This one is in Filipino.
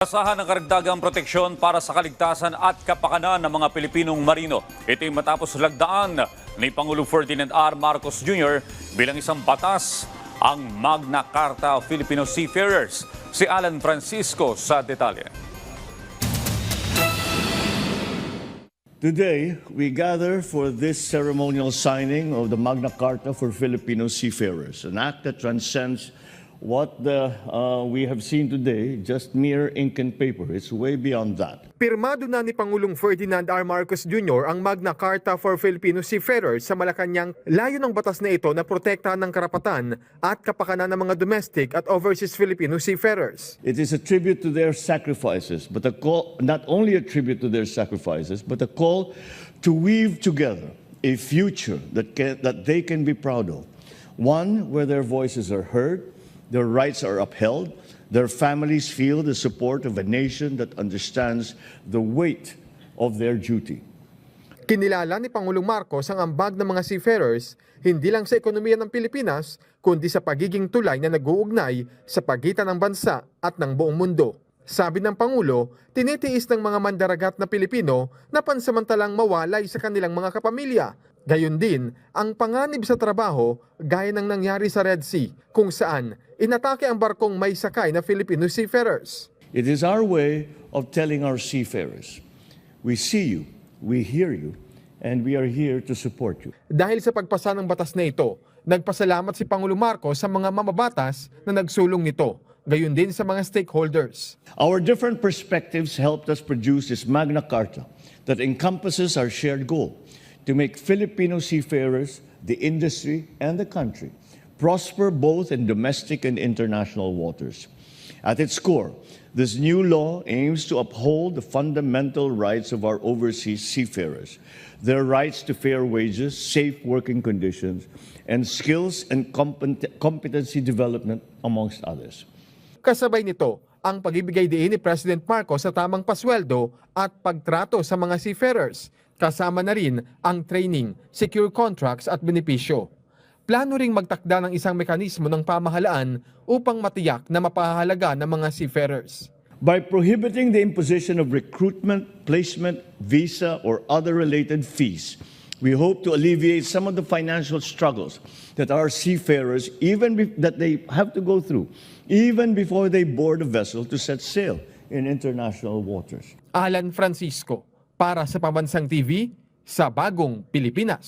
Asahan ng karagdagang proteksyon para sa kaligtasan at kapakanan ng mga Pilipinong marino. Ito'y matapos lagdaan ni Pangulong Ferdinand R. Marcos Jr. bilang isang batas ang Magna Carta of Filipino Seafarers. Si Alan Francisco sa detalye. Today, we gather for this ceremonial signing of the Magna Carta for Filipino Seafarers, an act that transcends what we have seen today, just mere ink and paper. It's way beyond that. Pirmado na ni Pangulong Ferdinand R. Marcos Jr. ang Magna Carta for Filipino Seafarers sa Malacanang. Layo ng batas na ito na protektahan ng karapatan at kapakanan ng mga domestic at overseas Filipino seafarers. It is a tribute to their sacrifices, but a call, not only a tribute to their sacrifices, but a call to weave together a future that they can be proud of. One where their voices are heard, their rights are upheld, their families feel the support of a nation that understands the weight of their duty. Kinilala ni Pangulong Marcos ang ambag ng mga seafarers hindi lang sa ekonomiya ng Pilipinas, kundi sa pagiging tulay na nag-uugnay sa pagitan ng bansa at ng buong mundo. Sabi ng Pangulo, tinitiis ng mga mandaragat na Pilipino na pansamantalang mawalay sa kanilang mga kapamilya. Gayon din ang panganib sa trabaho gaya ng nangyari sa Red Sea kung saan inatake ang barkong may sakay na Filipino seafarers. It is our way of telling our seafarers, we see you, we hear you, and we are here to support you. Dahil sa pagpasa ng batas na ito, nagpasalamat si Pangulo Marcos sa mga mamabatas na nagsulong nito, gayon din sa mga stakeholders. Our different perspectives helped us produce this Magna Carta that encompasses our shared goal to make Filipino seafarers, the industry, and the country prosper both in domestic and international waters. At its core, this new law aims to uphold the fundamental rights of our overseas seafarers, their rights to fair wages, safe working conditions, and skills and competency development, amongst others. Kasabay nito, ang pag-ibigay diin ni President Marcos sa tamang pasweldo at pagtrato sa mga seafarers. Kasama na rin ang training, secure contracts at benepisyo. Plano ring magtakda ng isang mekanismo ng pamahalaan upang matiyak na mapahalaga ng mga seafarers. By prohibiting the imposition of recruitment, placement, visa, or other related fees, we hope to alleviate some of the financial struggles that our seafarers that they have to go through, even before they board a vessel to set sail in international waters. Alan Francisco, para sa Pambansang TV, sa Bagong Pilipinas.